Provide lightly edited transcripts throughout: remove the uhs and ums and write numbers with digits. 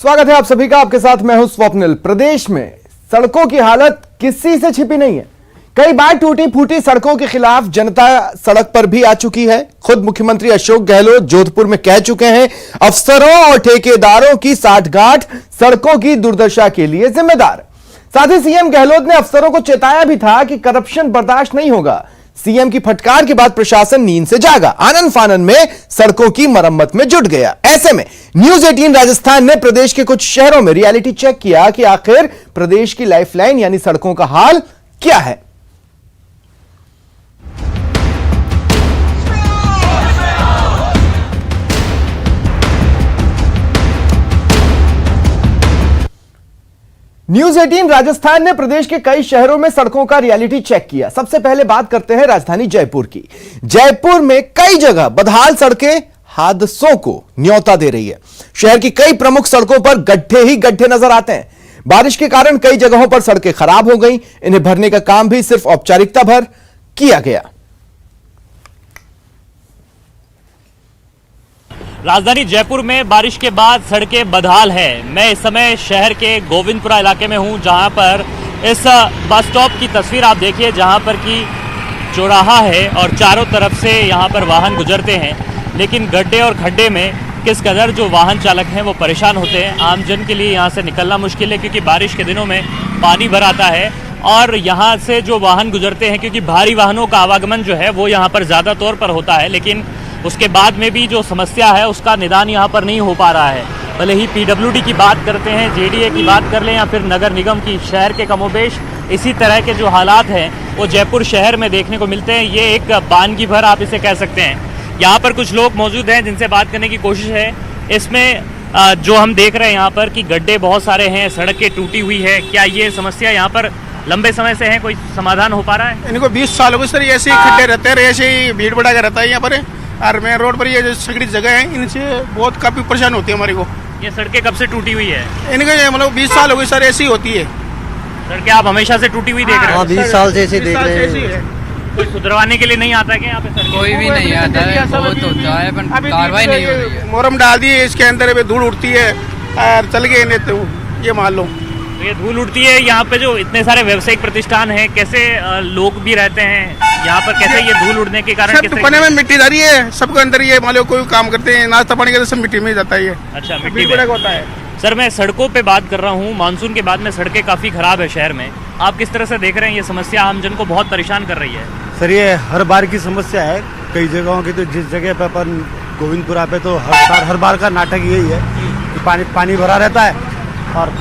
स्वागत है आप सभी का। आपके साथ मैं हूं स्वप्निल। प्रदेश में सड़कों की हालत किसी से छिपी नहीं है। कई बार टूटी फूटी सड़कों के खिलाफ जनता सड़क पर भी आ चुकी है। खुद मुख्यमंत्री अशोक गहलोत जोधपुर में कह चुके हैं, अफसरों और ठेकेदारों की साठगांठ सड़कों की दुर्दशा के लिए जिम्मेदार। साथ ही सीएम गहलोत ने अफसरों को चेताया भी था कि करप्शन बर्दाश्त नहीं होगा। सीएम की फटकार के बाद प्रशासन नींद से जागा, आनन फानन में सड़कों की मरम्मत में जुट गया। ऐसे में न्यूज 18 राजस्थान ने प्रदेश के कुछ शहरों में रियलिटी चेक किया कि आखिर प्रदेश की लाइफलाइन यानी सड़कों का हाल क्या है। न्यूज 18 राजस्थान ने प्रदेश के कई शहरों में सड़कों का रियलिटी चेक किया। सबसे पहले बात करते हैं राजधानी जयपुर की। जयपुर में कई जगह बदहाल सड़कें हादसों को न्योता दे रही है। शहर की कई प्रमुख सड़कों पर गड्ढे ही गड्ढे नजर आते हैं। बारिश के कारण कई जगहों पर सड़कें खराब हो गई। इन्हें भरने का काम भी सिर्फ औपचारिकता भर किया गया। राजधानी जयपुर में बारिश के बाद सड़कें बदहाल है। मैं इस समय शहर के गोविंदपुरा इलाके में हूं, जहां पर इस बस स्टॉप की तस्वीर आप देखिए, जहां पर कि चौराहा है और चारों तरफ से यहां पर वाहन गुजरते हैं, लेकिन गड्ढे और खड्डे में किस कदर जो वाहन चालक हैं वो परेशान होते हैं। आमजन के लिए यहां से निकलना मुश्किल है, क्योंकि बारिश के दिनों में पानी भर आता है और यहाँ से जो वाहन गुजरते हैं, क्योंकि भारी वाहनों का आवागमन जो है वो यहाँ पर ज़्यादा तौर पर होता है, लेकिन उसके बाद में भी जो समस्या है उसका निदान यहाँ पर नहीं हो पा रहा है। भले ही पीडब्ल्यूडी की बात करते हैं, जेडीए की बात कर लें या फिर नगर निगम की, शहर के कमोबेश इसी तरह के जो हालात हैं वो जयपुर शहर में देखने को मिलते हैं। ये एक बानगी भर आप इसे कह सकते हैं। यहाँ पर कुछ लोग मौजूद हैं जिनसे बात करने की कोशिश है। इसमें जो हम देख रहे हैं यहाँ पर कि गड्ढे बहुत सारे हैं, सड़कें टूटी हुई है। क्या ये समस्या यहाँ पर लंबे समय से है, कोई समाधान हो पा रहा है? इनको 20 साल हो गए सर, ऐसे ही खड्डे रहते हैं, ऐसे ही भीड़ भड़ा का रहता है यहाँ पर। और मेन रोड पर ये जो सगड़ी जगह है, इनसे बहुत काफी परेशान होती है हमारे को। ये सड़कें कब से टूटी हुई है? इनके मतलब 20 साल हो गए सर, ऐसी होती है। सड़कें आप हमेशा से टूटी हुई देख रहे हैं? 20 साल से ऐसे देख रहे हैं। कोई सुधरवाने के लिए नहीं आता है क्या यहाँ पे सड़कें? कोई भी नहीं आता है, बहुत होता है पर कार्रवाई नहीं हो रही है। मोरम डाल दिए, इसके अंदर अभी धूल उड़ती है और चल गए नहीं तो ये मान लो। तो ये धूल उड़ती है। यहाँ पे जो इतने सारे व्यावसायिक प्रतिष्ठान हैं, कैसे लोग भी रहते हैं यहाँ पर, कैसे ये धूल उड़ने के कारण? सब दुकाने में मिट्टी डाली है, सबके अंदर ये मान लो कोई काम करते हैं, नाश्ता पानी का सब मिट्टी में जाता है ये। अच्छा, मिट्टी में होता है। सर, मैं सड़कों पे बात कर रहा हूँ। मानसून के बाद में सड़कें काफी खराब है शहर में। आप किस तरह से देख रहे हैं ये समस्या आमजन को बहुत परेशान कर रही है? सर, ये हर बार की समस्या है। कई जगहों की, तो जिस जगह पे अपन गोविंदपुरा पे तो हर बार का नाटक यही है कि पानी भरा रहता है। और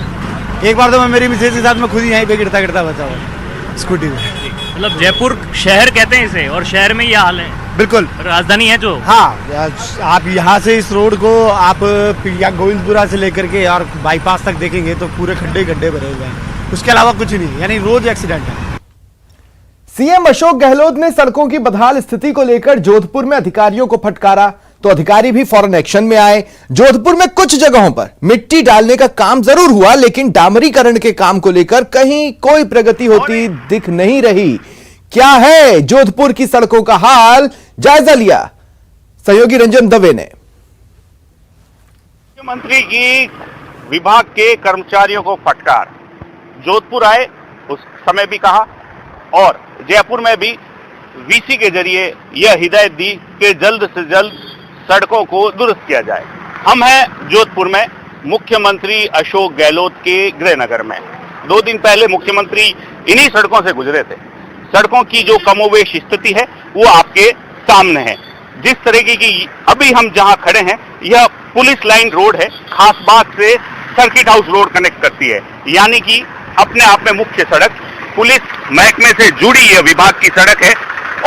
एक बार तो मैं मेरी मिसेज के साथ में खुद ही यहीं पे गिरता बचा हुआ स्कूटी में। मतलब जयपुर शहर कहते हैं इसे, और शहर में ये हाल है। बिल्कुल राजधानी है जो। हाँ, आप यहाँ से इस रोड को आप या गोविंदपुरा से लेकर के और बाईपास तक देखेंगे तो पूरे खड्डे भरे हुए हैं, उसके अलावा कुछ नहीं, यानी रोज एक्सीडेंट है। सीएम अशोक गहलोत ने सड़कों की बदहाल स्थिति को लेकर जोधपुर में अधिकारियों को फटकारा, तो अधिकारी भी फौरन एक्शन में आए। जोधपुर में कुछ जगहों पर मिट्टी डालने का काम जरूर हुआ, लेकिन डामरीकरण के काम को लेकर कहीं कोई प्रगति होती दिख नहीं रही। क्या है जोधपुर की सड़कों का हाल, जायजा लिया सहयोगी रंजन दवे ने। मुख्यमंत्री की विभाग के कर्मचारियों को फटकार, जोधपुर आए उस समय भी कहा और जयपुर में भी वीसी के जरिए यह हिदायत दी कि जल्द से जल्द सड़कों को दुरुस्त किया जाए। हम हैं जोधपुर में मुख्यमंत्री अशोक गहलोत के गृहनगर में। 2 दिन पहले मुख्यमंत्री इन्हीं सड़कों से गुजरे थे। सड़कों की जो कमोवेश स्थिति है वो आपके सामने है। जिस तरीके की अभी हम जहां खड़े हैं, यह पुलिस लाइन रोड है, खासबाग से सर्किट हाउस रोड कनेक्ट करती है, यानी कि अपने आप में मुख्य सड़क पुलिस महकमे से जुड़ी यह विभाग की सड़क है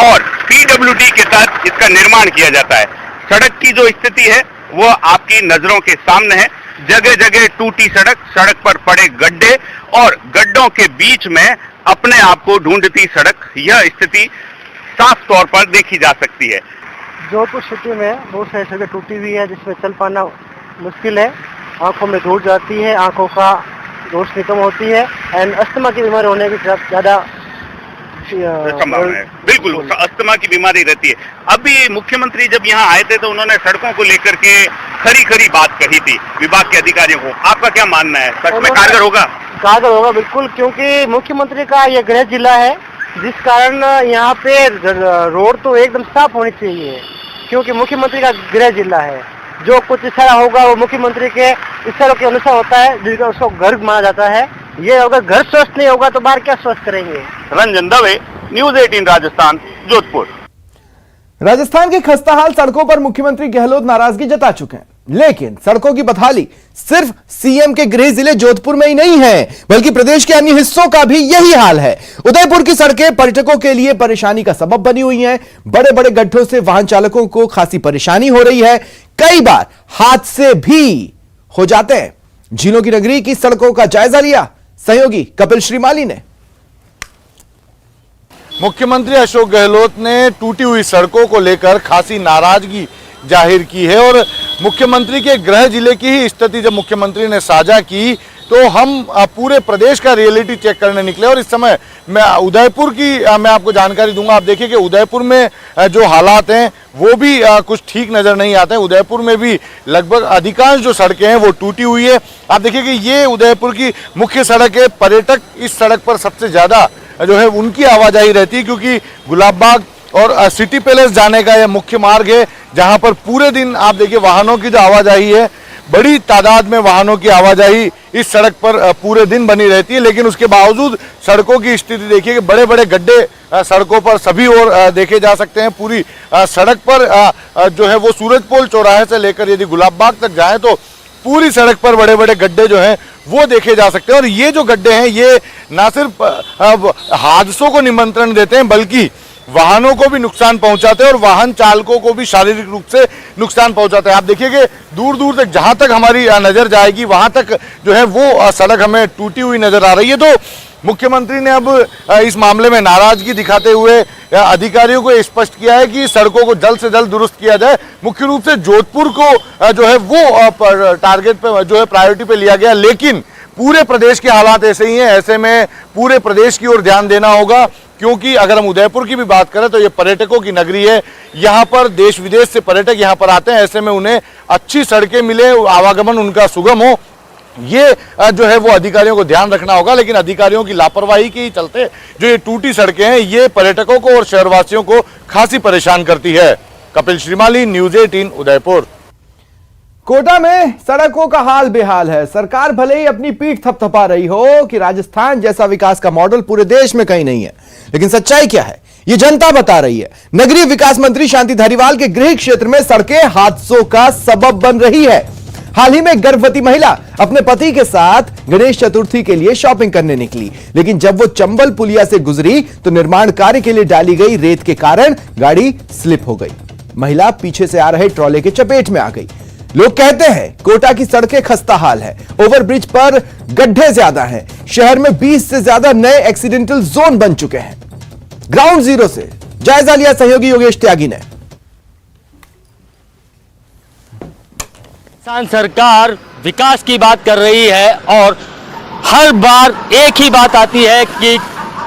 और पीडब्ल्यूडी के तहत इसका निर्माण किया जाता है। सड़क की जो स्थिति है वो आपकी नजरों के सामने है। जगह जगह टूटी सड़क, सड़क पर पड़े गड्ढे और गड्ढों के बीच में अपने आप को ढूंढती सड़क, यह स्थिति साफ तौर पर देखी जा सकती है। जोधपुर सिटी में बहुत सारी सड़कें टूटी हुई है, जिसमें चल पाना मुश्किल है। आंखों में धूल जाती है, आंखों का रोशनी कम होती है एंड अस्थमा की बीमारी होने की ज्यादा संभावना है। बिल्कुल, अस्थमा की बीमारी रहती है। अभी मुख्यमंत्री जब यहाँ आए थे तो उन्होंने सड़कों को लेकर के खरी खरी बात कही थी विभाग के अधिकारियों को। आपका क्या मानना है, सच में कारगर होगा? कारगर होगा बिल्कुल, क्योंकि मुख्यमंत्री का यह गृह जिला है, जिस कारण यहाँ पे रोड तो एकदम साफ होनी चाहिए, क्योंकि मुख्यमंत्री का गृह जिला है। जो कुछ इशारा होगा वो मुख्यमंत्री के इशारों के अनुसार होता है, जिसका उसको घर माना जाता है। ये अगर घर स्वस्थ नहीं होगा तो बाहर क्या स्वस्थ करेंगे। रंजन दवे, न्यूज़ 18 राजस्थान, जोधपुर। राजस्थान की खस्ताहाल सड़कों पर मुख्यमंत्री गहलोत नाराजगी जता चुके हैं, लेकिन सड़कों की बहाली सिर्फ सीएम के गृह जिले जोधपुर में ही नहीं है, बल्कि प्रदेश के अन्य हिस्सों का भी यही हाल है। उदयपुर की सड़कें पर्यटकों के लिए परेशानी का सबब बनी हुई हैं। बड़े बड़े गड्ढों से वाहन चालकों को खासी परेशानी हो रही है। कई बार हादसे भी हो जाते हैं। झीलों की नगरी की सड़कों का जायजा लिया सहयोगी कपिल श्रीमाली ने। मुख्यमंत्री अशोक गहलोत ने टूटी हुई सड़कों को लेकर खासी नाराजगी जाहिर की है और मुख्यमंत्री के गृह जिले की ही स्थिति जब मुख्यमंत्री ने साझा की तो हम पूरे प्रदेश का रियलिटी चेक करने निकले और इस समय मैं उदयपुर की मैं आपको जानकारी दूंगा। आप देखिए कि उदयपुर में जो हालात हैं वो भी कुछ ठीक नज़र नहीं आते हैं। उदयपुर में भी लगभग अधिकांश जो सड़कें हैं वो टूटी हुई है। आप देखिए कि ये उदयपुर की मुख्य सड़क है। पर्यटक इस सड़क पर सबसे ज़्यादा जो है उनकी आवाजाही रहती है, क्योंकि गुलाब बाग और सिटी पैलेस जाने का यह मुख्य मार्ग है, जहां पर पूरे दिन आप देखिए वाहनों की जो आवाजाही है, बड़ी तादाद में वाहनों की आवाजाही इस सड़क पर पूरे दिन बनी रहती है। लेकिन उसके बावजूद सड़कों की स्थिति देखिए कि बड़े बड़े गड्ढे सड़कों पर सभी ओर देखे जा सकते हैं। पूरी सड़क पर जो है वो सूरजपोल चौराहे से लेकर यदि गुलाब बाग तक जाए तो पूरी सड़क पर बड़े बड़े गड्ढे जो हैं वो देखे जा सकते हैं। और ये जो गड्ढे हैं ये ना सिर्फ हादसों को निमंत्रण देते हैं, बल्कि वाहनों को भी नुकसान पहुंचाते हैं और वाहन चालकों को भी शारीरिक रूप से नुकसान पहुंचाते हैं। आप देखिए कि दूर दूर तक जहां तक हमारी नजर जाएगी वहां तक जो है वो सड़क हमें टूटी हुई नजर आ रही है। तो मुख्यमंत्री ने अब इस मामले में नाराजगी दिखाते हुए अधिकारियों को स्पष्ट किया है कि सड़कों को जल्द से जल्द दुरुस्त किया जाए। मुख्य रूप से जोधपुर को जो है वो टारगेट पे जो है प्रायोरिटी पे लिया गया, लेकिन पूरे प्रदेश के हालात ऐसे ही हैं। ऐसे में पूरे प्रदेश की ओर ध्यान देना होगा, क्योंकि अगर हम उदयपुर की भी बात करें तो ये पर्यटकों की नगरी है। यहाँ पर देश विदेश से पर्यटक यहाँ पर आते हैं। ऐसे में उन्हें अच्छी सड़कें मिले, आवागमन उनका सुगम हो, ये जो है वो अधिकारियों को ध्यान रखना होगा। लेकिन अधिकारियों की लापरवाही के ही चलते जो ये टूटी सड़कें हैं ये पर्यटकों को और शहरवासियों को खासी परेशान करती है। कपिल श्रीमाली, न्यूज़ 18 उदयपुर। कोटा में सड़कों का हाल बेहाल है। सरकार भले ही अपनी पीठ थपथपा रही हो कि राजस्थान जैसा विकास का मॉडल पूरे देश में कहीं नहीं है, लेकिन सच्चाई क्या है ये जनता बता रही है। नगरीय विकास मंत्री शांति धारीवाल के गृह क्षेत्र में सड़कें हादसों का सबब बन रही है। हाल ही में गर्भवती महिला अपने पति के साथ गणेश चतुर्थी के लिए शॉपिंग करने निकली, लेकिन जब वो चंबल पुलिया से गुजरी तो निर्माण कार्य के लिए डाली गई रेत के कारण गाड़ी स्लिप हो गई। महिला पीछे से आ रहे ट्रॉले के चपेट में आ गई। लोग कहते हैं कोटा की सड़कें खस्ता हाल है, ओवरब्रिज पर गड्ढे ज्यादा हैं, शहर में 20 से ज्यादा नए एक्सीडेंटल जोन बन चुके हैं। ग्राउंड जीरो से जायजा लिया सहयोगी योगेश त्यागी ने। सरकार विकास की बात कर रही है और हर बार एक ही बात आती है कि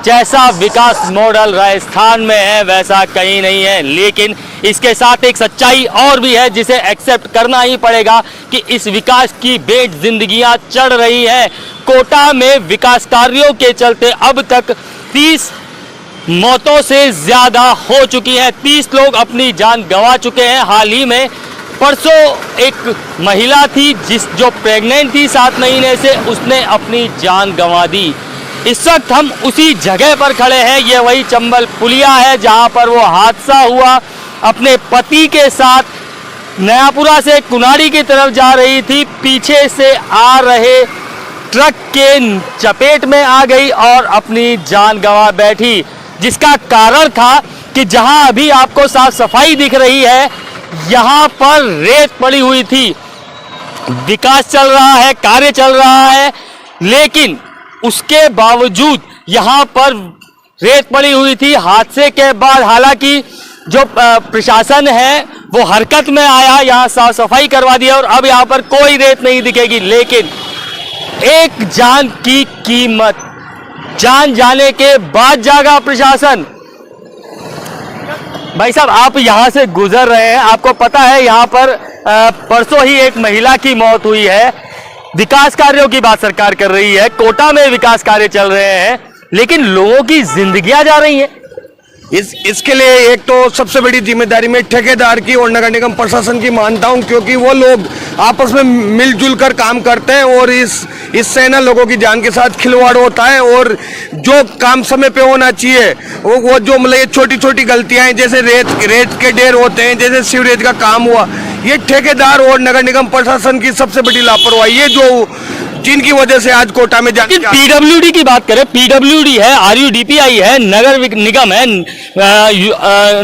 जैसा विकास मॉडल राजस्थान में है वैसा कहीं नहीं है। लेकिन इसके साथ एक सच्चाई और भी है जिसे एक्सेप्ट करना ही पड़ेगा कि इस विकास की बेट जिंदगियां चढ़ रही है। कोटा में विकास कार्यों के चलते अब तक 30 मौतों से ज्यादा हो चुकी है। 30 लोग अपनी जान गंवा चुके हैं। हाल ही में परसों एक महिला थी जो प्रेग्नेंट थी 7 महीने से, उसने अपनी जान गंवा दी। इस वक्त हम उसी जगह पर खड़े हैं। ये वही चंबल पुलिया है जहां पर वो हादसा हुआ। अपने पति के साथ नयापुरा से कुनाड़ी की तरफ जा रही थी, पीछे से आ रहे ट्रक के चपेट में आ गई और अपनी जान गंवा बैठी, जिसका कारण था कि जहां अभी आपको साफ सफाई दिख रही है यहां पर रेत पड़ी हुई थी। विकास चल रहा है, कार्य चल रहा है, लेकिन उसके बावजूद यहां पर रेत पड़ी हुई थी। हादसे के बाद हालांकि जो प्रशासन है वो हरकत में आया, यहां साफ सफाई करवा दिया और अब यहां पर कोई रेत नहीं दिखेगी। लेकिन एक जान की कीमत, जान जाने के बाद जागा प्रशासन। भाई साहब, आप यहां से गुजर रहे हैं, आपको पता है यहां पर परसों ही एक महिला की मौत हुई है। विकास कार्यों की बात सरकार कर रही है, कोटा में विकास कार्य चल रहे हैं, लेकिन लोगों की जिंदगियां जा रही हैं। इसके लिए एक तो सबसे बड़ी जिम्मेदारी मैं ठेकेदार की और नगर निगम प्रशासन की मानता हूं, क्योंकि वो लोग आपस में मिलजुल कर काम करते हैं और इससे ना लोगों की जान के साथ खिलवाड़ होता है। और जो काम समय पे होना चाहिए वो जो मतलब ये छोटी छोटी गलतियां हैं, जैसे रेत के ढेर होते हैं, जैसे सीवरेज का काम हुआ, ये ठेकेदार और नगर निगम प्रशासन की सबसे बड़ी लापरवाही है, जो जिनकी वजह से आज कोटा में जाके पीडब्ल्यूडी की बात करें, पीडब्ल्यूडी है, आरयूडीपीआई है, नगर निगम है,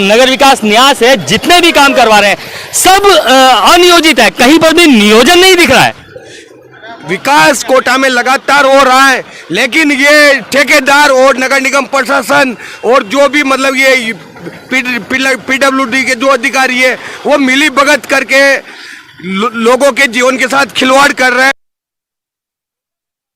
नगर विकास न्यास है, जितने भी काम करवा रहे हैं सब अनियोजित है, कहीं पर भी नियोजन नहीं दिख रहा है। विकास कोटा में लगातार हो रहा है, लेकिन ये ठेकेदार और नगर निगम प्रशासन और जो भी मतलब ये पीडब्ल्यूडी के जो अधिकारी है वो मिली भगत करके लोगों के जीवन के साथ खिलवाड़ कर रहे हैं।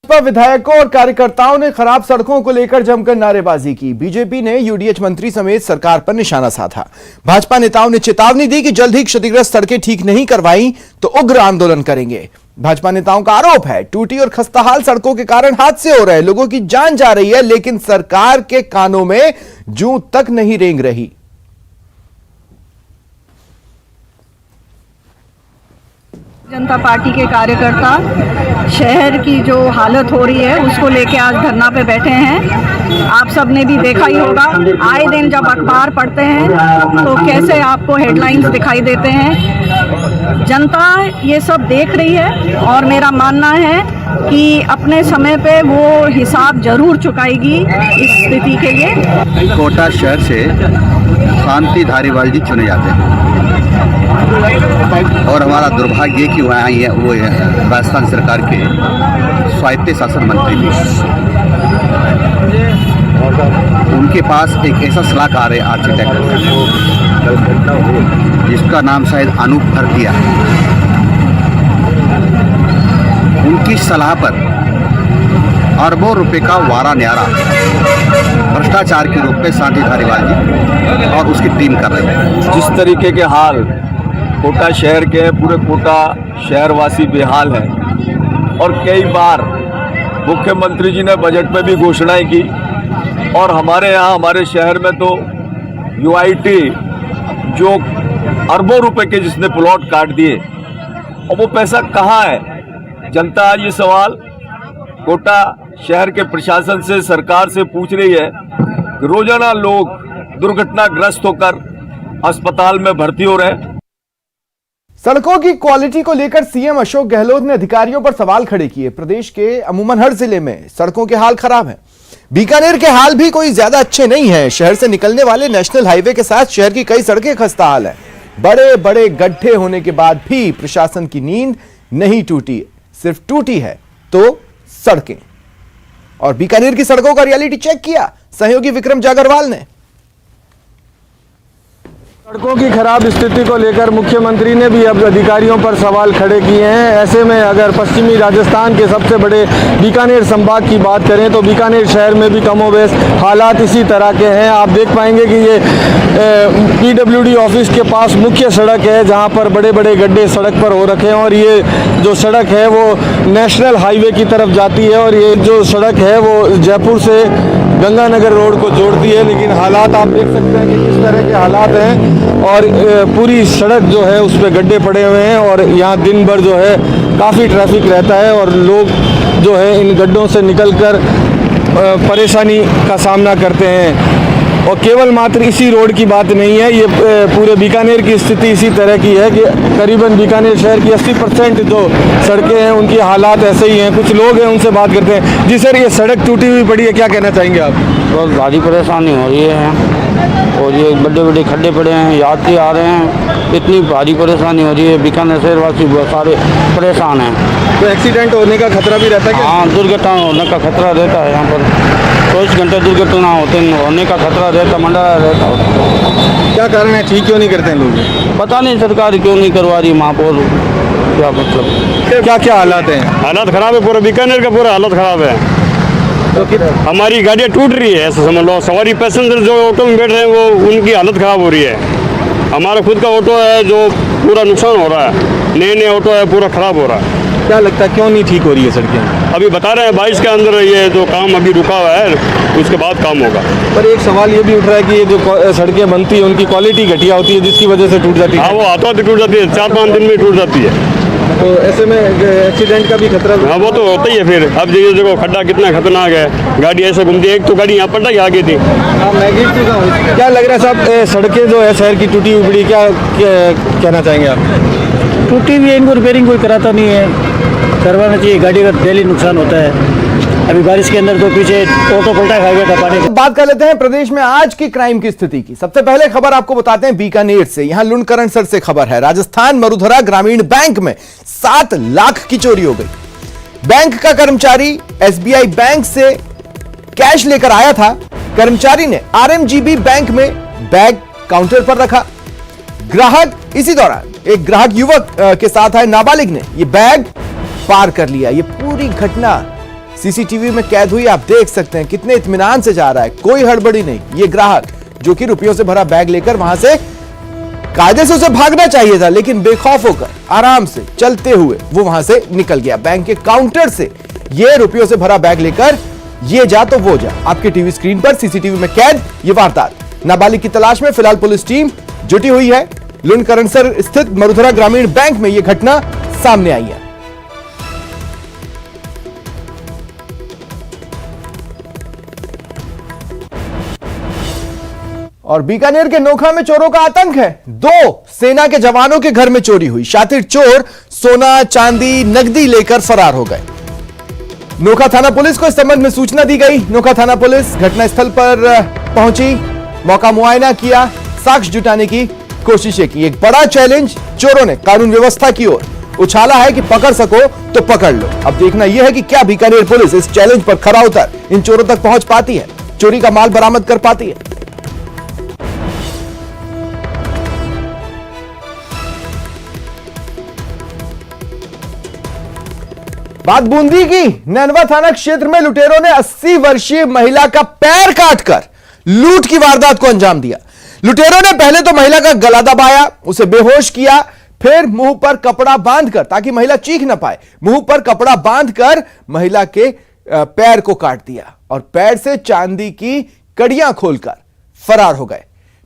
भाजपा विधायकों और कार्यकर्ताओं ने खराब सड़कों को लेकर जमकर नारेबाजी की। बीजेपी ने यूडीएच मंत्री समेत सरकार पर निशाना साधा। भाजपा नेताओं ने चेतावनी दी कि जल्द ही क्षतिग्रस्त सड़कें ठीक नहीं करवाई तो उग्र आंदोलन करेंगे। भाजपा नेताओं का आरोप है टूटी और खस्ताहाल सड़कों के कारण हादसे हो रहे हैं, लोगों की जान जा रही है, लेकिन सरकार के कानों में जूं तक नहीं रेंग रही। जनता पार्टी के कार्यकर्ता शहर की जो हालत हो रही है उसको लेके आज धरना पे बैठे हैं। आप सब ने भी देखा ही होगा, आए दिन जब अखबार पढ़ते हैं तो कैसे आपको हेडलाइंस दिखाई देते हैं। जनता ये सब देख रही है और मेरा मानना है कि अपने समय पे वो हिसाब जरूर चुकाएगी इस स्थिति के लिए। कोटा शहर से शांति धारीवाल जी चुने जाते हैं और हमारा दुर्भाग्य कि वहाँ वो राजस्थान सरकार के स्वायत्त शासन मंत्री थे। उनके पास एक ऐसा सलाहकार है आर्किटेक्ट, जिसका नाम शायद अनूप भरतिया है। उनकी सलाह पर अरबों रुपए का वारा न्यारा भ्रष्टाचार के रूप में शांति धारीवाल जी और उसकी टीम कर रही है। जिस तरीके के हाल कोटा शहर के, पूरे कोटा शहरवासी बेहाल है और कई बार मुख्यमंत्री जी ने बजट में भी घोषणाएं की और हमारे यहाँ हमारे शहर में तो यूआईटी जो अरबों रुपए के जिसने प्लॉट काट दिए और वो पैसा कहाँ है। जनता आज ये सवाल कोटा शहर के प्रशासन से, सरकार से पूछ रही है कि रोजाना लोग दुर्घटनाग्रस्त होकर अस्पताल में भर्ती हो रहे हैं। सड़कों की क्वालिटी को लेकर सीएम अशोक गहलोत ने अधिकारियों पर सवाल खड़े किए। प्रदेश के अमूमन हर जिले में सड़कों के हाल खराब हैं। बीकानेर के हाल भी कोई ज्यादा अच्छे नहीं हैं। शहर से निकलने वाले नेशनल हाईवे के साथ शहर की कई सड़कें खस्ता हाल है। बड़े बड़े गड्ढे होने के बाद भी प्रशासन की नींद नहीं टूटी, सिर्फ टूटी है तो सड़कें। और बीकानेर की सड़कों का रियलिटी चेक किया सहयोगी विक्रम जागरवाल ने। सड़कों की खराब स्थिति को लेकर मुख्यमंत्री ने भी अब अधिकारियों पर सवाल खड़े किए हैं। ऐसे में अगर पश्चिमी राजस्थान के सबसे बड़े बीकानेर संभाग की बात करें तो बीकानेर शहर में भी कमोबेश हालात इसी तरह के हैं। आप देख पाएंगे कि ये पीडब्ल्यूडी ऑफिस के पास मुख्य सड़क है, जहां पर बड़े बड़े गड्ढे सड़क पर हो रखे हैं और ये जो सड़क है वो नेशनल हाईवे की तरफ जाती है और ये जो सड़क है वो जयपुर से गंगानगर रोड को जोड़ती है। लेकिन हालात आप देख सकते हैं कि किस तरह के हालात हैं और पूरी सड़क जो है उस पर गड्ढे पड़े हुए हैं और यहाँ दिन भर जो है काफ़ी ट्रैफिक रहता है और लोग जो है इन गड्ढों से निकलकर परेशानी का सामना करते हैं। और केवल मात्र इसी रोड की बात नहीं है, ये पूरे बीकानेर की स्थिति इसी तरह की है कि करीबन बीकानेर शहर की 80% जो सड़कें हैं उनकी हालात ऐसे ही हैं। कुछ लोग हैं उनसे बात करते हैं। जी सर, ये सड़क टूटी हुई पड़ी है, क्या कहना चाहेंगे आप? बहुत भारी परेशानी हो रही है और ये बड़े बड़े खड्डे पड़े हैं, यात्री आ रहे हैं, इतनी भारी परेशानी हो रही है। बीकानेर शहरवासी बहुत सारे परेशान हैं। तो एक्सीडेंट होने का खतरा भी रहता है क्या? हाँ, दुर्घटना होने का खतरा रहता है। यहाँ पर 24 घंटे दुर्घटना होने का खतरा रहता, मंडरा रहता है। क्या कारण है, ठीक क्यों नहीं करते हैं लोग? पता नहीं सरकार क्यों नहीं करवा रही महापौर, क्या मतलब। क्या क्या हालात हैं? हालात खराब है, पूरा बीकानेर का पूरा हालत खराब है। तो हमारी गाड़ियाँ टूट रही है, ऐसा समझ लो। सवारी पैसेंजर जो ऑटो में बैठ रहे हैं वो उनकी हालत खराब हो रही है। हमारा खुद का ऑटो है जो पूरा नुकसान हो रहा है, नए ऑटो है पूरा खराब हो रहा है। क्या लगता है क्यों नहीं ठीक हो रही है सड़कें? अभी बता रहे हैं 22 के अंदर ये जो काम अभी रुका हुआ है उसके बाद काम होगा। पर एक सवाल ये भी उठ रहा है कि ये जो सड़कें बनती है उनकी क्वालिटी घटिया होती है जिसकी वजह से टूट जाती है। हाँ, वो हाथों हाथ टूट जाती है, 4-5 दिन में टूट जाती है। तो ऐसे में एक्सीडेंट का भी खतरा। हाँ, वो तो होता ही है। फिर अब ये देखो खड्डा कितना खतरनाक है, गाड़ी ऐसे घूमती है। एक तो गाड़ी यहाँ पलटा ही आगे थी। क्या लग रहा है साहब, सड़कें जो है शहर की टूटी हुई क्या कहना चाहेंगे आप? टूटी हुई है, इनको रिपेयरिंग कोई कराता नहीं है, करवाना चाहिए। गाड़ी का डेली नुकसान होता है। अभी बारिश के अंदर तो पीछे ऑटो पलटा खा गया था पानी। बात कर लेते हैं प्रदेश में आज की क्राइम की स्थिति की। सबसे पहले खबर आपको बताते हैं बीकानेर से। यहां लुंडकरणसर से खबर है। राजस्थान मरुधरा ग्रामीण बैंक में 7 लाख की चोरी हो गई। बैंक का कर्मचारी एसबीआई बैंक से कैश लेकर आया था। कर्मचारी ने आरएमजीबी बैंक में बैग काउंटर पर रखा। ग्राहक इसी दौरान एक ग्राहक युवक के साथ आए नाबालिग ने यह बैग पार कर लिया। यह पूरी घटना सीसीटीवी में कैद हुई। आप देख सकते हैं कितने इत्मीनान से जा रहा है, कोई हड़बड़ी नहीं। ये ग्राहक जो कि रुपयों से भरा बैग लेकर वहां से कायदे से उसे भागना चाहिए था, लेकिन बेखौफ होकर आराम से चलते हुए वो वहां से निकल गया। बैंक के काउंटर से ये रुपयों से भरा बैग लेकर ये जा तो वो जा। आपके टीवी स्क्रीन पर सीसीटीवी में कैद ये वारदात। नाबालिग की तलाश में फिलहाल पुलिस टीम जुटी हुई है। लुंडकरणसर स्थित मरुधरा ग्रामीण बैंक में यह घटना सामने आई है। और बीकानेर के नोखा में चोरों का आतंक है। 2 सेना के जवानों के घर में चोरी हुई। शातिर चोर सोना, चांदी, नकदी लेकर फरार हो गए। नोखा थाना पुलिस को इस संबंध में सूचना दी गई। नोखा थाना पुलिस घटनास्थल पर पहुंची, मौका मुआयना किया, साक्ष्य जुटाने की कोशिशें की। एक बड़ा चैलेंज चोरों ने कानून व्यवस्था की ओर उछाला है कि पकड़ सको तो पकड़ लो। अब देखना यह है कि क्या बीकानेर पुलिस इस चैलेंज पर खरा उतर इन चोरों तक पहुंच पाती है, चोरी का माल बरामद कर पाती है। बात बूंदी की। नैनवा थाना क्षेत्र में लुटेरों ने 80 वर्षीय महिला का पैर काटकर लूट की वारदात को अंजाम दिया। लुटेरों ने पहले तो महिला का गला दबाया, उसे बेहोश किया, फिर मुंह पर कपड़ा बांधकर, ताकि महिला चीख न पाए, मुंह पर कपड़ा बांधकर महिला के पैर को काट दिया और पैर से चांदी की कड़ियां खोलकर फरार हो गए।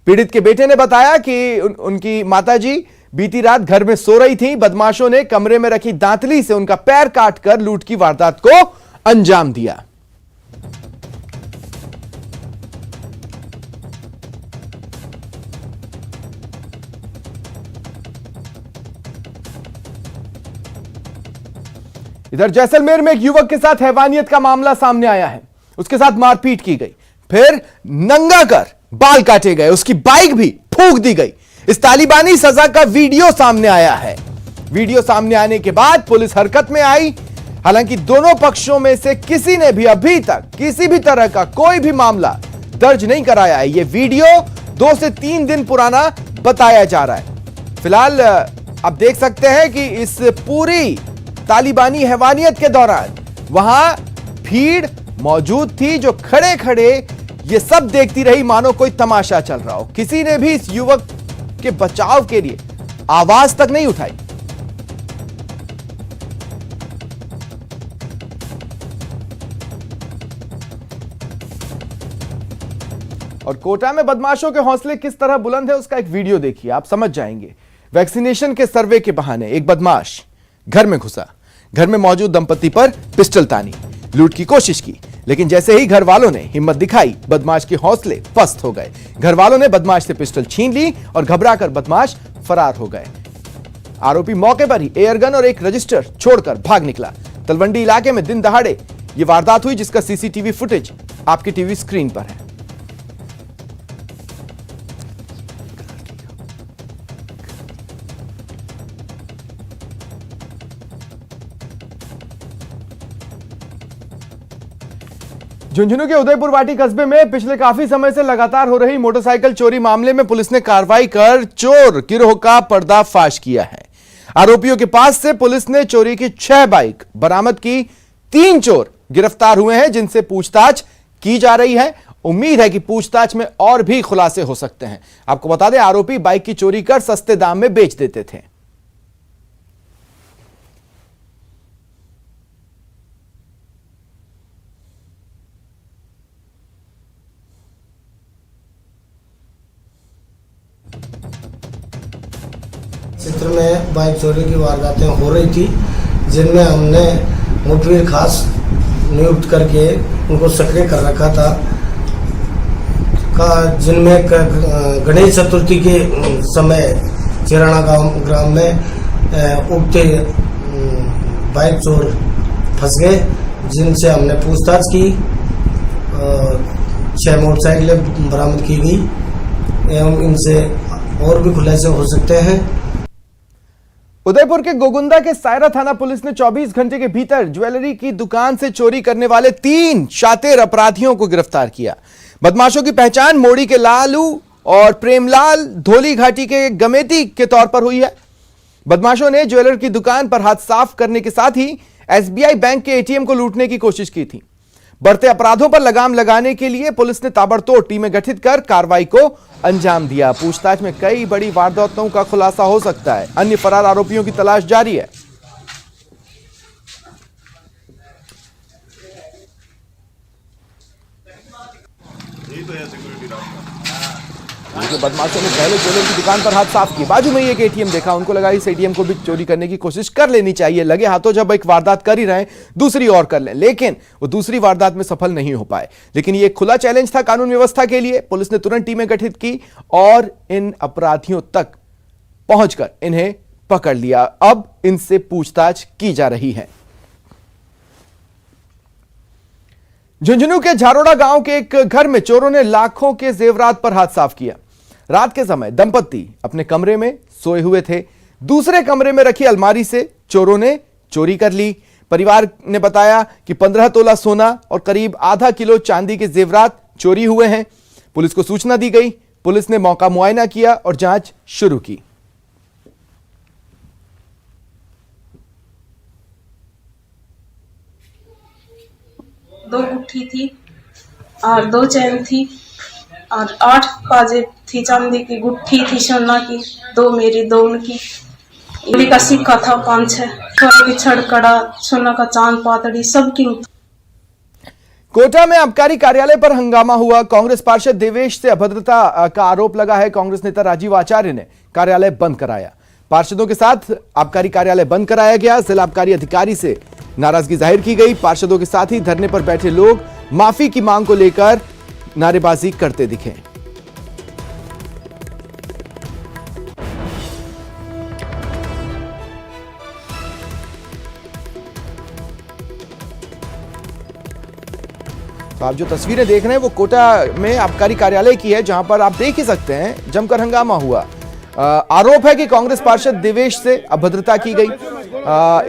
पीड़ित के बेटे ने बताया कि उनकी माताजी बीती रात घर में सो रही थी। बदमाशों ने कमरे में रखी दांतली से उनका पैर काटकर लूट की वारदात को अंजाम दिया। इधर जैसलमेर में एक युवक के साथ हैवानियत का मामला सामने आया है। उसके साथ मारपीट की गई, फिर नंगा कर बाल काटे गए, उसकी बाइक भी फूंक दी गई। इस तालिबानी सजा का वीडियो सामने आया है। वीडियो सामने आने के बाद पुलिस हरकत में आई। हालांकि दोनों पक्षों में से किसी ने भी अभी तक किसी भी तरह का कोई भी मामला दर्ज नहीं कराया है। यह वीडियो 2 से 3 दिन पुराना बताया जा रहा है। फिलहाल आप देख सकते हैं कि इस पूरी तालिबानी हैवानियत के दौरान वहां भीड़ मौजूद थी, जो खड़े खड़े ये सब देखती रही मानो कोई तमाशा चल रहा हो। किसी ने भी इस युवक के बचाव के लिए आवाज तक नहीं उठाई। और कोटा में बदमाशों के हौसले किस तरह बुलंद है उसका एक वीडियो देखिए, आप समझ जाएंगे। वैक्सीनेशन के सर्वे के बहाने एक बदमाश घर में घुसा, घर में मौजूद दंपति पर पिस्टल तानी, लूट की कोशिश की, लेकिन जैसे ही घर वालों ने हिम्मत दिखाई बदमाश के हौसले पस्त हो गए। घर वालों ने बदमाश से पिस्टल छीन ली और घबराकर बदमाश फरार हो गए। आरोपी मौके पर ही एयरगन और एक रजिस्टर छोड़कर भाग निकला। तलवंडी इलाके में दिन दहाड़े यह वारदात हुई, जिसका सीसीटीवी फुटेज आपकी टीवी स्क्रीन पर है। झुंझुनू के उदयपुर वाटी कस्बे में पिछले काफी समय से लगातार हो रही मोटरसाइकिल चोरी मामले में पुलिस ने कार्रवाई कर चोर गिरोह का पर्दाफाश किया है। आरोपियों के पास से पुलिस ने चोरी की 6 बाइक बरामद की। 3 चोर गिरफ्तार हुए हैं, जिनसे पूछताछ की जा रही है उम्मीद है कि पूछताछ में और भी खुलासे हो सकते हैं। आपको बता दें, आरोपी बाइक की चोरी कर सस्ते दाम में बेच देते थे। क्षेत्र में बाइक चोरी की वारदातें हो रही थी, जिनमें हमने मुठभेड़ खास नियुक्त करके उनको सक्रिय कर रखा था, जिनमें गणेश चतुर्थी के समय चिराना ग्राम में उक्त बाइक चोर फंस गए, जिनसे हमने पूछताछ की। 6 मोटरसाइकिलें बरामद की गई एवं इनसे और भी खुलासे हो सकते हैं। उदयपुर के गोगुंदा के सायरा थाना पुलिस ने 24 घंटे के भीतर ज्वेलरी की दुकान से चोरी करने वाले 3 शातिर अपराधियों को गिरफ्तार किया। बदमाशों की पहचान मोड़ी के लालू और प्रेमलाल धोली घाटी के गमेती के तौर पर हुई है। बदमाशों ने ज्वेलर की दुकान पर हाथ साफ करने के साथ ही एसबीआई बैंक के एटीएम को लूटने की कोशिश की थी। बढ़ते अपराधों पर लगाम लगाने के लिए पुलिस ने ताबड़तोड़ टीमें गठित कर कार्रवाई को अंजाम दिया। पूछताछ में कई बड़ी वारदातों का खुलासा हो सकता है। अन्य फरार आरोपियों की तलाश जारी है। बदमाशों ने पहले ज्वेलर की दुकान पर हाथ साफ किए, बाजू में ही एक एटीएम देखा, उनको लगा इस एटीएम को भी चोरी करने की कोशिश कर लेनी चाहिए। लगे हाथों जब एक वारदात कर ही रहे दूसरी और कर लें, लेकिन वो दूसरी वारदात में सफल नहीं हो पाए। लेकिन ये खुला चैलेंज था कानून व्यवस्था के लिए। पुलिस ने तुरंत टीमें गठित की और इन अपराधियों तक पहुंचकर इन्हें पकड़ लिया। अब इनसे पूछताछ की जा रही है। झुंझुनू के झारोड़ा गांव के एक घर में चोरों ने लाखों के जेवरात पर हाथ साफ किया। रात के समय दंपति अपने कमरे में सोए हुए थे। दूसरे कमरे में रखी अलमारी से चोरों ने चोरी कर ली। परिवार ने बताया कि 15 तोला सोना और करीब आधा किलो चांदी के जेवरात चोरी हुए हैं। पुलिस को सूचना दी गई। पुलिस ने मौका मुआयना किया और जांच शुरू की। दो गुट्ठी थी और 2 चैन थी और 8 बाजे थी। चांदी की गुट्ठी थी, सोना की 2 मेरी 2 उनकी। इडली का सिक्का था 5-6, सोना की छड़कड़ा, सोना का चांद पातड़ी सब की। कोटा में आबकारी कार्यालय पर हंगामा हुआ। कांग्रेस पार्षद देवेश से अभद्रता का आरोप लगा है। कांग्रेस नेता राजीव आचार्य ने कार्यालय बंद कराया। पार्षदों के साथ आबकारी कार्यालय बंद कराया गया। जिला आबकारी अधिकारी से नाराजगी जाहिर की गई। पार्षदों के साथ ही धरने पर बैठे लोग माफी की मांग को लेकर नारेबाजी करते दिखे। तो आप जो तस्वीरें देख रहे हैं वो कोटा में आबकारी कार्यालय की है, जहां पर आप देख ही सकते हैं जमकर हंगामा हुआ। आरोप है कि कांग्रेस पार्षद देवेश से अभद्रता की गई।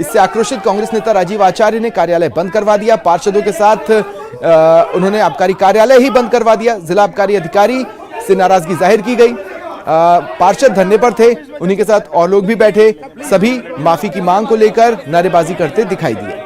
इससे आक्रोशित कांग्रेस नेता राजीव आचार्य ने कार्यालय बंद करवा दिया। पार्षदों के साथ उन्होंने आबकारी कार्यालय ही बंद करवा दिया। जिला आबकारी अधिकारी से नाराजगी जाहिर की गई। पार्षद धरने पर थे, उन्हीं के साथ और लोग भी बैठे। सभी माफी की मांग को लेकर नारेबाजी करते दिखाई दिए।